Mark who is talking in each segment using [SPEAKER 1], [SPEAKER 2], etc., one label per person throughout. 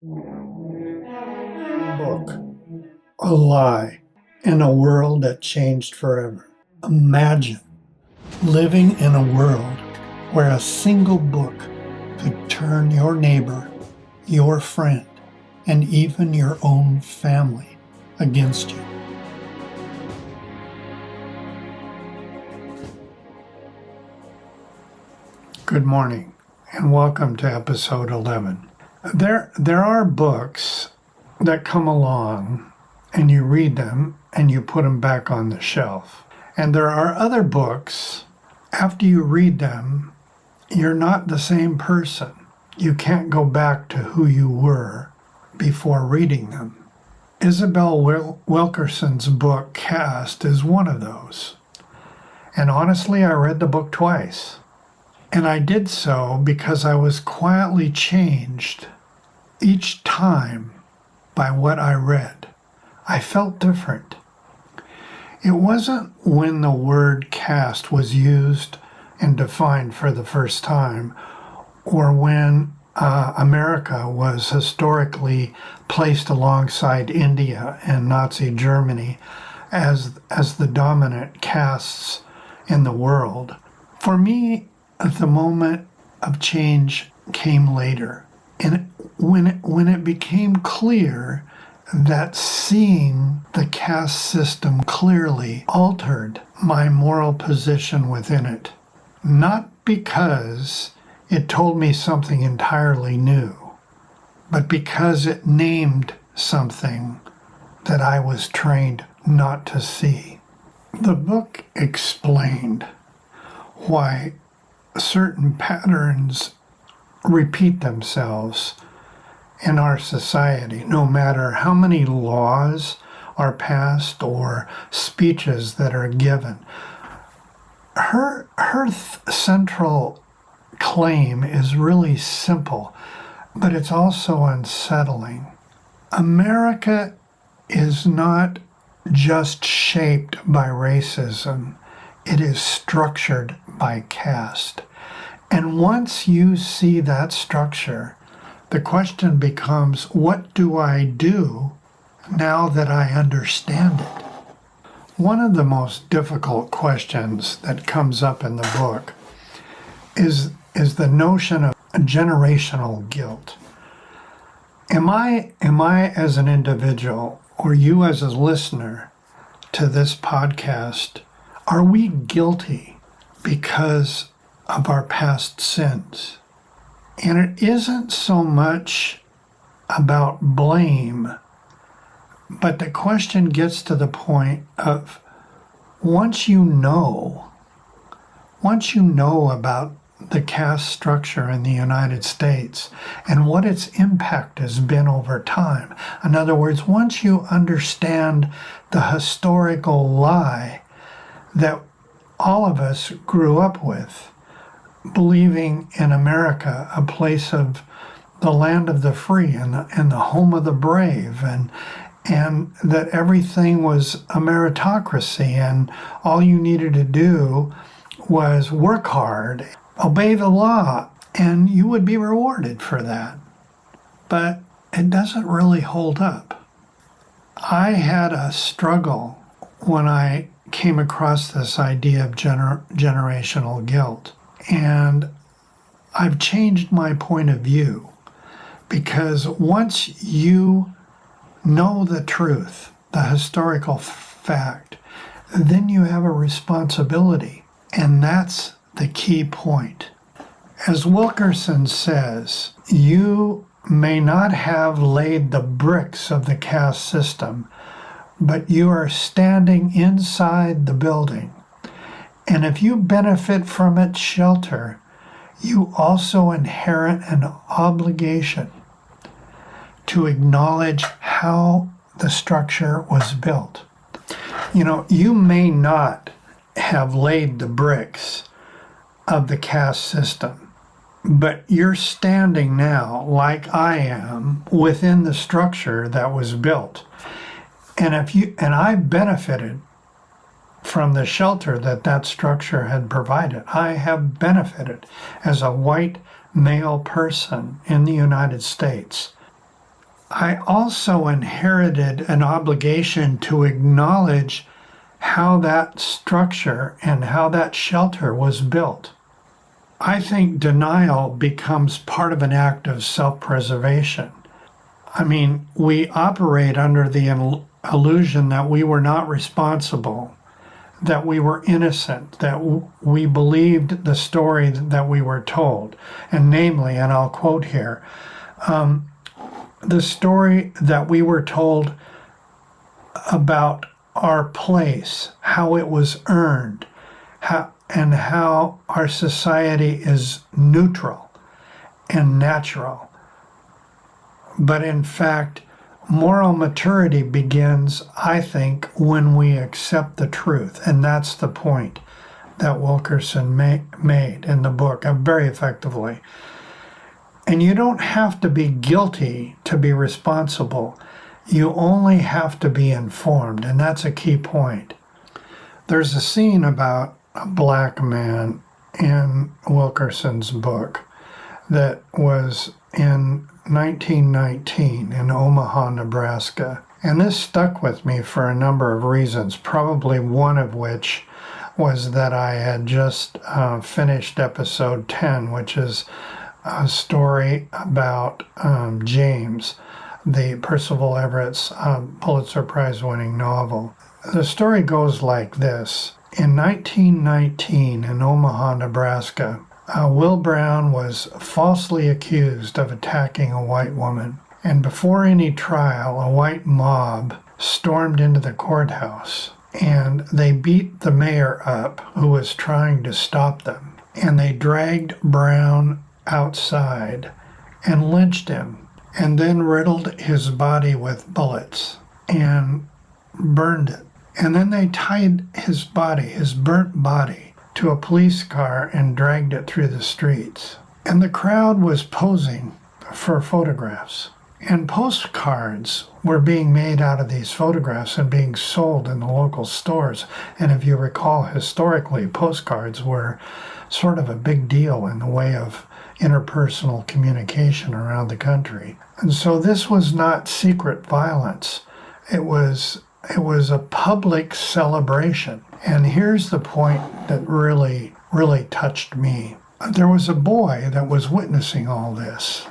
[SPEAKER 1] Book, a lie in a world that changed forever. Imagine living in a world where a single book could turn your neighbor, your friend, and even your own family against you. Good morning, and welcome to episode 11. There are books that come along and you read them and you put them back on the shelf. And there are other books, after you read them, you're not the same person. You can't go back to who you were before reading them. Isabel Wilkerson's book, Caste, is one of those. And honestly, I read the book twice. And I did so because I was quietly changed each time by what I read. I felt different. It wasn't when the word caste was used and defined for the first time, or when America was historically placed alongside India and Nazi Germany as the dominant castes in the world. For me, the moment of change came later. And when it became clear that seeing the caste system clearly altered my moral position within it, not because it told me something entirely new, but because it named something that I was trained not to see. The book explained why certain patterns repeat themselves in our society, no matter how many laws are passed or speeches that are given. Her central claim is really simple, but it's also unsettling. America is not just shaped by racism, it is structured by caste. And once you see that structure, the question becomes, what do I do now that I understand it? One of the most difficult questions that comes up in the book is the notion of generational guilt. Am I as an individual, or you as a listener to this podcast, are we guilty because of our past sins? And it isn't so much about blame, but the question gets to the point of once you know about the caste structure in the United States and what its impact has been over time. In other words, once you understand the historical lie that all of us grew up with, believing in America, a place of the land of the free and the home of the brave, and that everything was a meritocracy, and all you needed to do was work hard, obey the law, and you would be rewarded for that. But it doesn't really hold up. I had a struggle when I came across this idea of generational guilt. And I've changed my point of view, because once you know the truth, the historical fact, then you have a responsibility. And that's the key point. As Wilkerson says, you may not have laid the bricks of the caste system, but you are standing inside the building. And if you benefit from its shelter, you also inherit an obligation to acknowledge how the structure was built. You may not have laid the bricks of the caste system, but you're standing now, like I am, within the structure that was built. And I've benefited from the shelter that structure had provided. I have benefited as a white male person in the United States I also inherited an obligation to acknowledge how that structure and how that shelter was built. I think denial becomes part of an act of self-preservation. I mean, we operate under the illusion that we were not responsible, that we were innocent, that we believed the story that we were told. And namely, and I'll quote here, the story that we were told about our place, how it was earned, and how our society is neutral and natural. But in fact, moral maturity begins, I think, when we accept the truth. And that's the point that Wilkerson made in the book very effectively. And you don't have to be guilty to be responsible. You only have to be informed, and that's a key point. There's a scene about a black man in Wilkerson's book that was in 1919 in Omaha, Nebraska. And this stuck with me for a number of reasons, probably one of which was that I had just finished episode 10, which is a story about James, the Percival Everett's Pulitzer Prize-winning novel. The story goes like this. In 1919 in Omaha, Nebraska, Will Brown was falsely accused of attacking a white woman. And before any trial, a white mob stormed into the courthouse. And they beat the mayor up, who was trying to stop them. And they dragged Brown outside and lynched him, and then riddled his body with bullets and burned it. And then they tied his body, his burnt body, to a police car and dragged it through the streets. And the crowd was posing for photographs. And postcards were being made out of these photographs and being sold in the local stores. And if you recall, historically, postcards were sort of a big deal in the way of interpersonal communication around the country. And so this was not secret violence. It was a public celebration. And here's the point that really, really touched me. There was a boy that was witnessing all this,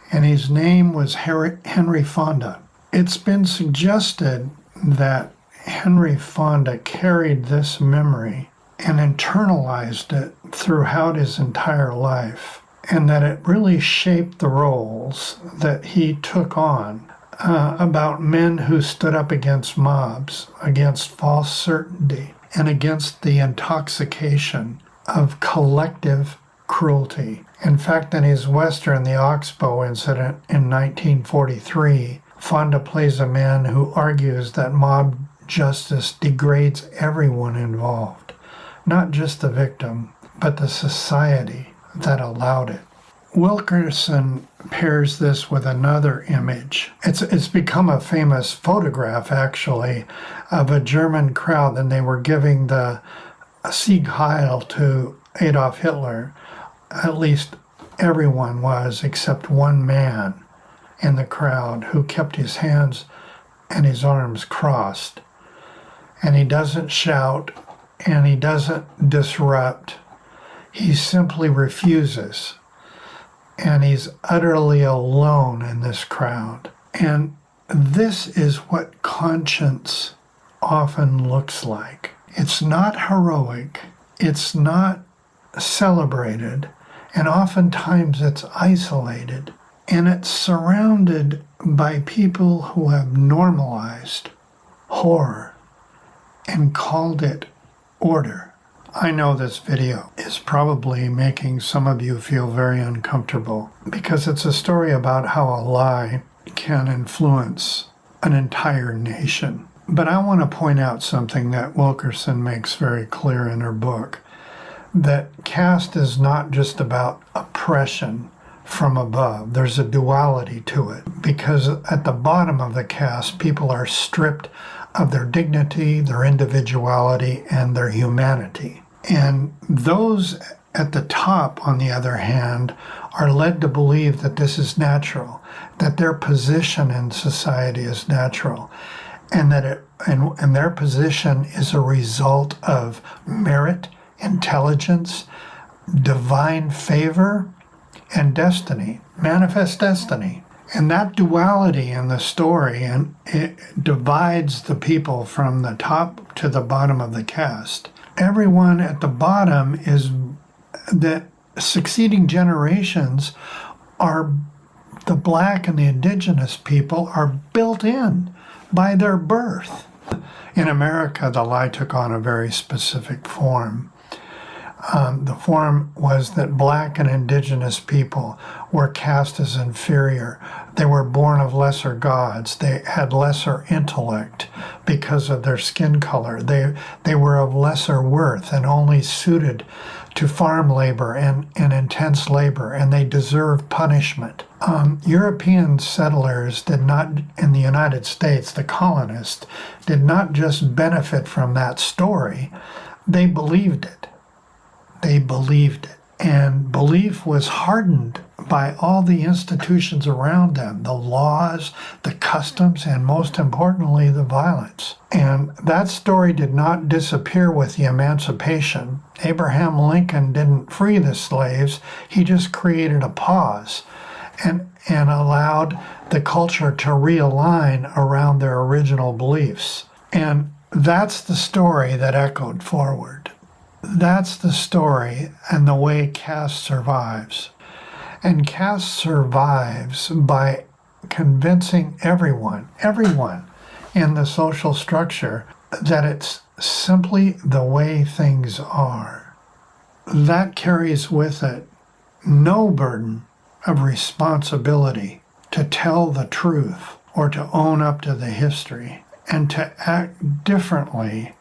[SPEAKER 1] and his name was Henry Fonda. It's been suggested that Henry Fonda carried this memory and internalized it throughout his entire life, and that it really shaped the roles that he took on about men who stood up against mobs, against false certainty, and against the intoxication of collective cruelty. In fact, in his Western, The Oxbow Incident in 1943, Fonda plays a man who argues that mob justice degrades everyone involved, not just the victim, but the society that allowed it. Wilkerson pairs this with another image. It's become a famous photograph, actually, of a German crowd, and they were giving the Sieg Heil to Adolf Hitler. At least everyone was, except one man in the crowd who kept his hands and his arms crossed. And he doesn't shout, and he doesn't disrupt. He simply refuses. And he's utterly alone in this crowd. And this is what conscience often looks like. It's not heroic. It's not celebrated. And oftentimes it's isolated. And it's surrounded by people who have normalized horror and called it order. I know this video is probably making some of you feel very uncomfortable because it's a story about how a lie can influence an entire nation. But I want to point out something that Wilkerson makes very clear in her book, that caste is not just about oppression from above. There's a duality to it, because at the bottom of the caste, people are stripped of their dignity, their individuality, and their humanity. And those at the top, on the other hand, are led to believe that this is natural, that their position in society is natural, and that and their position is a result of merit, intelligence, divine favor, and destiny, manifest destiny. And that duality in the story, and it divides the people from the top to the bottom of the caste. Everyone at the bottom is that succeeding generations are the black and the indigenous people are built in by their birth. In America, the lie took on a very specific form. The form was that black and indigenous people were cast as inferior. They were born of lesser gods. They had lesser intellect because of their skin color. They were of lesser worth and only suited to farm labor and intense labor, and they deserved punishment. European settlers did not, in the United States, the colonists, did not just benefit from that story, they believed it. They believed it. And belief was hardened by all the institutions around them, the laws, the customs, and most importantly, the violence. And that story did not disappear with the emancipation. Abraham Lincoln didn't free the slaves. He just created a pause and allowed the culture to realign around their original beliefs. And that's the story that echoed forward. That's the story and the way caste survives. And caste survives by convincing everyone in the social structure that it's simply the way things are. That carries with it no burden of responsibility to tell the truth or to own up to the history and to act differently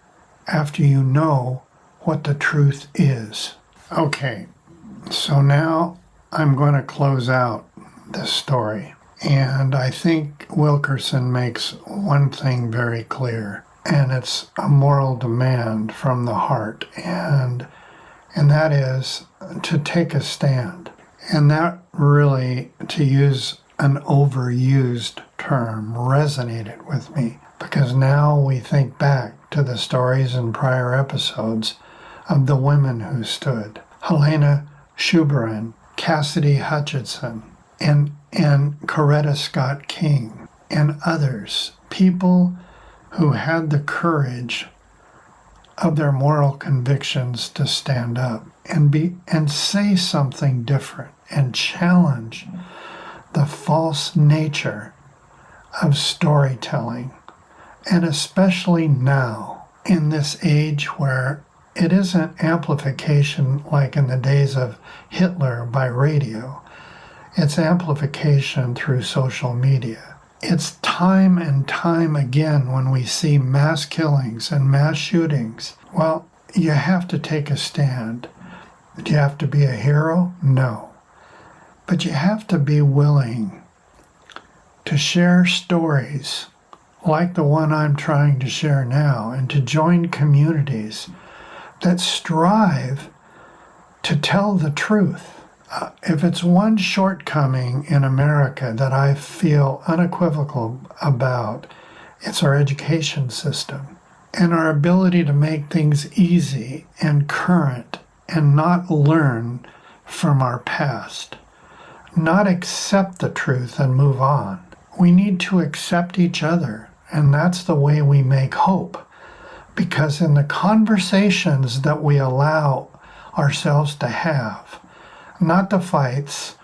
[SPEAKER 1] after you know what the truth is. Okay, so now I'm going to close out this story. And I think Wilkerson makes one thing very clear, and it's a moral demand from the heart, and that is to take a stand. And that really, to use an overused term, resonated with me, because now we think back to the stories in prior episodes of the women who stood. Helena Schuberin, Cassidy Hutchinson, and Coretta Scott King, and others, people who had the courage of their moral convictions to stand up and say something different and challenge the false nature of storytelling, and especially now in this age where it isn't amplification like in the days of Hitler by radio. It's amplification through social media. It's time and time again when we see mass killings and mass shootings. Well, you have to take a stand. Do you have to be a hero? No. But you have to be willing to share stories like the one I'm trying to share now, and to join communities that strive to tell the truth. If it's one shortcoming in America that I feel unequivocal about, it's our education system and our ability to make things easy and current and not learn from our past, not accept the truth and move on. We need to accept each other, and that's the way we make hope. Because in the conversations that we allow ourselves to have, not the fights,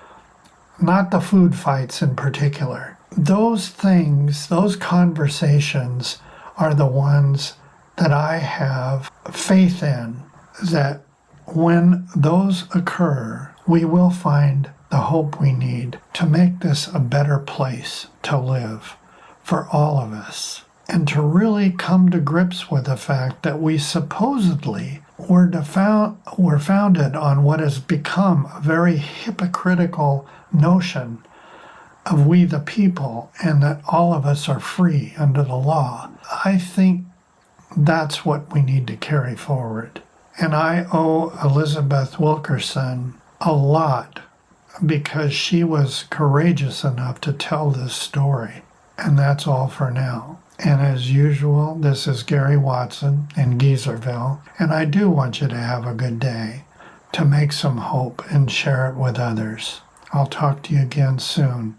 [SPEAKER 1] not the food fights in particular, those things, those conversations are the ones that I have faith in, that when those occur, we will find the hope we need to make this a better place to live for all of us, and to really come to grips with the fact that we supposedly were founded on what has become a very hypocritical notion of we the people, and that all of us are free under the law. I think that's what we need to carry forward. And I owe Isabel Wilkerson a lot because she was courageous enough to tell this story. And that's all for now. And as usual, this is Gary Watson in Geezerville, and I do want you to have a good day, to make some hope and share it with others. I'll talk to you again soon.